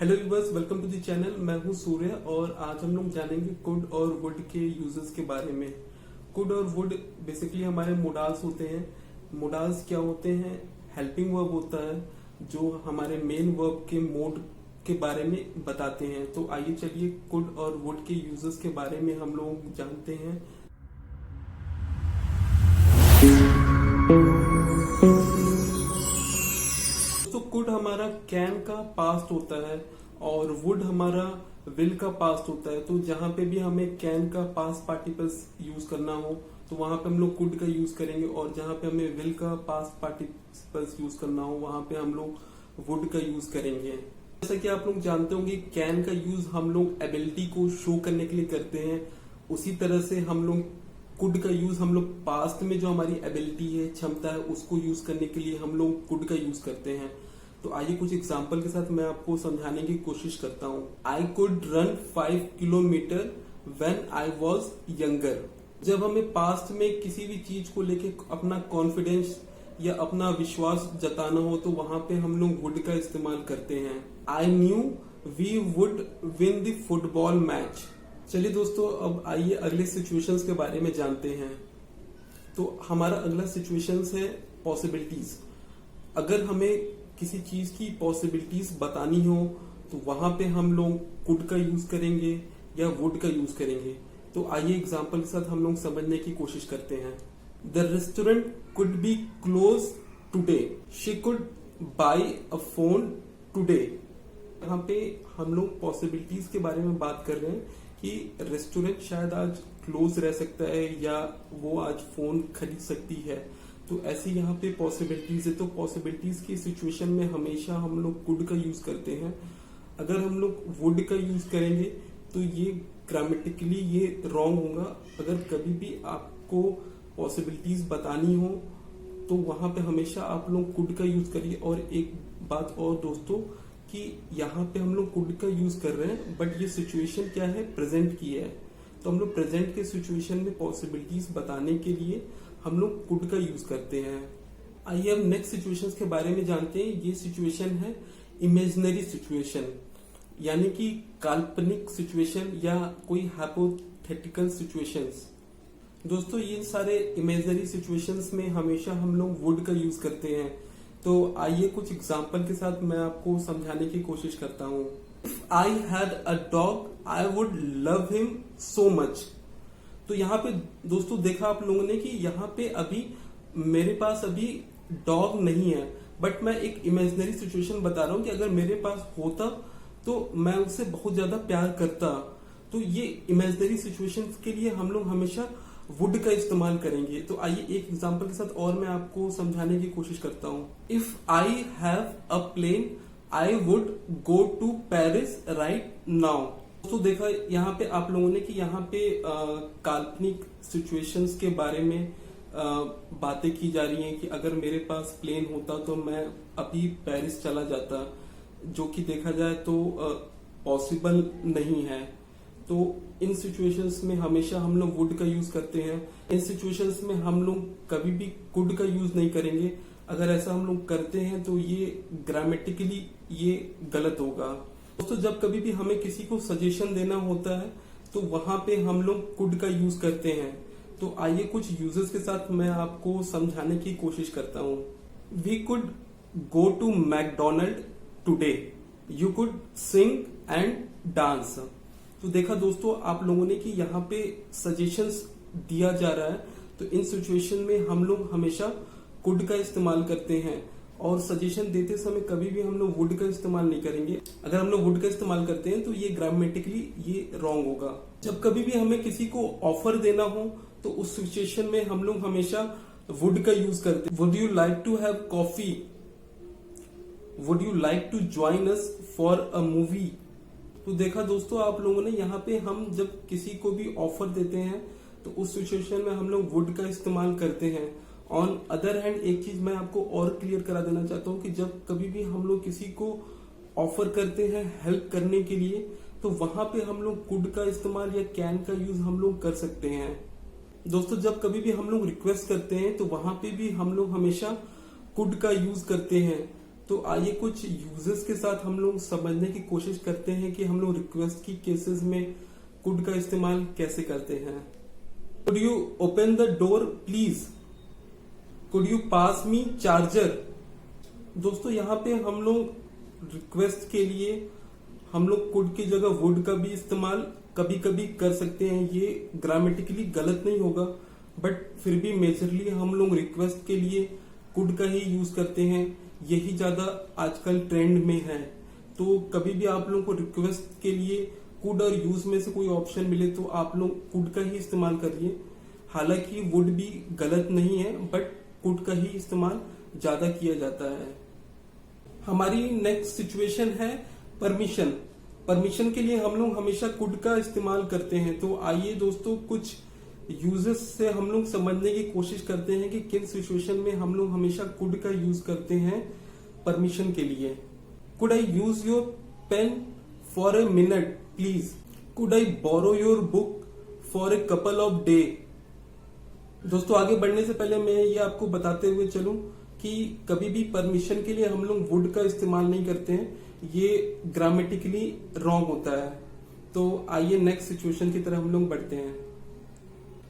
Hello viewers, welcome to the channel. मैं हूं सूर्य और आज हम लोग जानेंगे कुड और वुड के यूजेस के बारे में। कुड और वुड बेसिकली हमारे मोडाल्स होते हैं। मोडाल्स क्या होते हैं? हेल्पिंग वर्ब होता है जो हमारे मेन वर्ब के मोड के बारे में बताते हैं। तो आइए चलिए कुड और वुड के यूजेस के बारे में हम लोग जानते हैं। तो कुड हमारा कैन का पास्ट होता है और वुड हमारा विल का पास्ट होता है। तो जहां पे भी हमें कैन का पास्ट पार्टिकल्स यूज करना हो तो वहां पे हम लोग कुड का यूज करेंगे, और जहां पे हमें विल का पास्ट पार्टिकल्स यूज करना हो वहां पे हम लोग वुड का यूज करेंगे। जैसा कि आप लोग जानते होंगे, कैन का यूज हम लोग एबिलिटी को शो करने के लिए करते हैं। उसी तरह से हम लोग कुड का यूज हम लोग पास्ट में जो हमारी एबिलिटी है, क्षमता है, उसको यूज करने के लिए हम लोग कुड का यूज करते हैं। तो आइए कुछ एग्जांपल के साथ मैं आपको समझाने की कोशिश करता हूँ। I could run 5 kilometre when I was younger. जब हमें पास्ट में किसी भी चीज को लेके अपना कॉन्फिडेंस या अपना विश्वास जताना हो तो वहां पे हम लोग वुड का इस्तेमाल करते हैं। I knew we would win the football match. चलिए दोस्तों, अब आइए अगले सिचुएशंस के बारे में जानते हैं। तो हमारा अगला सिचुएशंस है पॉसिबिलिटीज। अगर हमें किसी चीज की पॉसिबिलिटीज बतानी हो तो वहां पे हम लोग कुड का यूज करेंगे या वुड का यूज करेंगे। तो आइए एग्जांपल के साथ हम लोग समझने की कोशिश करते हैं। The restaurant could be close today. She could by a phone today. यहाँ पे हम लोग पॉसिबिलिटीज के बारे में बात कर रहे हैं कि रेस्टोरेंट शायद आज क्लोज रह सकता है या वो आज फोन खरीद सकती है। तो ऐसे यहाँ पे पॉसिबिलिटीज है। तो पॉसिबिलिटीज की सिचुएशन में हमेशा हम लोग कुड का यूज करते हैं। अगर हम लोग वुड का यूज करेंगे तो ये ग्रामेटिकली ये रॉन्ग होगा। अगर कभी भी आपको पॉसिबिलिटीज बतानी हो तो वहां पे हमेशा आप लोग कुड का यूज करिए। और एक बात और दोस्तों, कि यहाँ पे हम लोग कुड का यूज कर रहे हैं बट ये सिचुएशन क्या है, प्रेजेंट की है। तो हम लोग प्रेजेंट के सिचुएशन में पॉसिबिलिटीज बताने के लिए हम लोग कुड का यूज करते हैं। आइए अब नेक्स्ट सिचुएशंस के बारे में जानते हैं। ये सिचुएशन है इमेजिनरी सिचुएशन, यानी कि काल्पनिक सिचुएशन या कोई हाइपोथेटिकल सिचुएशंस। दोस्तों, ये सारे इमेजिनरी सिचुएशंस में हमेशा हम लोग वुड का यूज करते हैं। तो आइए कुछ एग्जांपल के साथ मैं आपको समझाने की कोशिश करता हूँ। If I had a dog I would love him so much. तो यहाँ पे दोस्तों देखा आप लोगों ने कि यहाँ पे अभी मेरे पास अभी डॉग नहीं है, बट मैं एक इमेजिनरी सिचुएशन बता रहा हूँ कि अगर मेरे पास होता तो मैं उससे बहुत ज्यादा प्यार करता। तो ये इमेजिनरी सिचुएशन के लिए हम लोग हमेशा वुड का इस्तेमाल करेंगे। तो आइए एक एग्जांपल के साथ और मैं आपको समझाने की कोशिश करता हूँ। If I have a plane I would go to Paris right now. तो देखा यहाँ पे आप लोगों ने कि यहाँ पे काल्पनिक सिचुएशंस के बारे में बातें की जा रही हैं कि अगर मेरे पास प्लेन होता तो मैं अभी पेरिस चला जाता, जो कि देखा जाए तो पॉसिबल नहीं है। तो इन सिचुएशंस में हमेशा हम लोग वुड का यूज करते हैं। इन सिचुएशंस में हम लोग कभी भी कुड का यूज नहीं करेंगे। अगर ऐसा हम लोग करते हैं तो ये ग्रामेटिकली ये गलत होगा। दोस्तों, जब कभी भी हमें किसी को सजेशन देना होता है तो वहां पे हम लोग कुड का यूज करते हैं। तो आइए कुछ यूजेस के साथ मैं आपको समझाने की कोशिश करता हूँ। We could go to McDonald today. You could sing and dance. तो देखा दोस्तों आप लोगों ने कि यहाँ पे सजेशंस दिया जा रहा है। तो इन सिचुएशन में हम लोग हमेशा कुड का इस्तेमाल करते हैं और सजेशन देते समय कभी भी हम लोग वुड का इस्तेमाल नहीं करेंगे। अगर हम लोग वुड का इस्तेमाल करते हैं तो ये ग्रामेटिकली ये रॉन्ग होगा। जब कभी भी हमें किसी को ऑफर देना हो तो उस सिचुएशन में हम लोग हमेशा वुड का यूज करते हैं। Would you like to have coffee? Would you like to join us for a movie? तो देखा दोस्तों आप लोगों ने यहाँ पे हम जब किसी को भी ऑफर देते हैं तो उस सिचुएशन में हम लोग वुड का इस्तेमाल करते हैं। ऑन अदर हैंड एक चीज मैं आपको और क्लियर करा देना चाहता हूँ कि जब कभी भी हम लोग किसी को ऑफर करते हैं हेल्प करने के लिए तो वहां पे हम लोग कुड का इस्तेमाल या कैन का यूज हम लोग कर सकते हैं। दोस्तों, जब कभी भी हम लोग रिक्वेस्ट करते हैं तो वहां पे भी हम लोग हमेशा कुड का यूज करते हैं। तो आइए कुछ यूजर्स के साथ हम लोग समझने की कोशिश करते हैं कि हम लोग रिक्वेस्ट की केसेस में कुड का इस्तेमाल कैसे करते हैं। Could you open the door please, could you pass me charger. दोस्तों यहाँ पे हम लोग रिक्वेस्ट के लिए हम लोग कुड की जगह वुड का भी इस्तेमाल कभी कभी कर सकते हैं। ये ग्रामेटिकली गलत नहीं होगा, बट फिर भी मेजरली हम लोग रिक्वेस्ट के लिए कुड का ही यूज करते हैं। यही ज्यादा आजकल ट्रेंड में है। तो कभी भी आप लोगों को रिक्वेस्ट के लिए कुड और यूज में से कोई ऑप्शन मिले तो आप लोग कुड का ही इस्तेमाल करिए। हालांकि वुड भी गलत नहीं है, बट कुड का ही इस्तेमाल ज्यादा किया जाता है। हमारी नेक्स्ट सिचुएशन है परमिशन। परमिशन के लिए हम लोग हमेशा कुड का इस्तेमाल करते हैं। तो आइए दोस्तों कुछ यूजर्स से हम लोग समझने की कोशिश करते हैं कि किन सिचुएशन में हम लोग हमेशा कुड का यूज करते हैं परमिशन के लिए। Could I use your pen for a minute please, could I borrow your book for a couple of day. दोस्तों आगे बढ़ने से पहले मैं ये आपको बताते हुए चलूं कि कभी भी परमिशन के लिए हम लोग वुड का इस्तेमाल नहीं करते हैं। ये ग्रामेटिकली रॉन्ग होता है। तो आइए नेक्स्ट सिचुएशन की तरफ हम लोग बढ़ते हैं।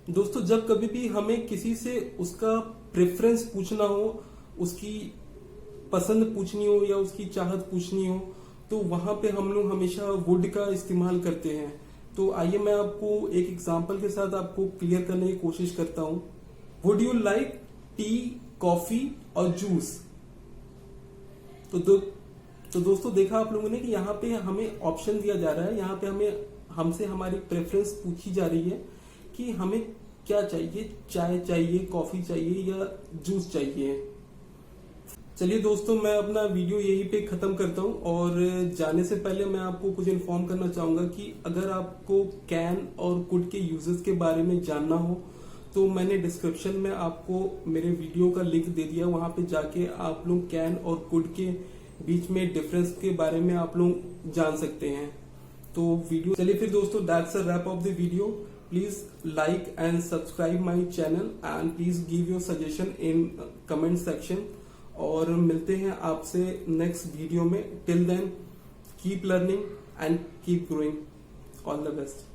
दोस्तों जब कभी भी हमें किसी से उसका प्रेफरेंस पूछना हो, उसकी पसंद पूछनी हो या उसकी चाहत पूछनी हो, तो वहां पे हम लोग हमेशा वुड का इस्तेमाल करते हैं। तो आइए मैं आपको एक एग्जांपल के साथ आपको क्लियर करने की कोशिश करता हूं। Would you like T, coffee और जूस। तो दोस्तों देखा आप लोगों ने कि यहाँ पे हमें ऑप्शन दिया जा रहा है। यहाँ पे हमसे हमारी प्रेफरेंस पूछी जा रही है कि हमें क्या चाहिए, चाय चाहिए, कॉफी चाहिए या जूस चाहिए। चलिए दोस्तों मैं अपना वीडियो यहीं पे खत्म करता हूँ और जाने से पहले मैं आपको कुछ इन्फॉर्म करना चाहूंगा कि अगर आपको कैन और कुड के यूजेस के बारे में जानना हो तो मैंने डिस्क्रिप्शन में आपको मेरे वीडियो का लिंक दे दिया। वहां पे जाके आप लोग कैन और कुड के बीच में डिफरेंस के बारे में आप लोग जान सकते हैं। तो वीडियो चलिए फिर दोस्तों, that's a wrap of the video. Please like and subscribe my channel and please give your suggestion in comment section. और मिलते हैं आपसे नेक्स्ट वीडियो में। Till then keep learning and keep growing. All the best.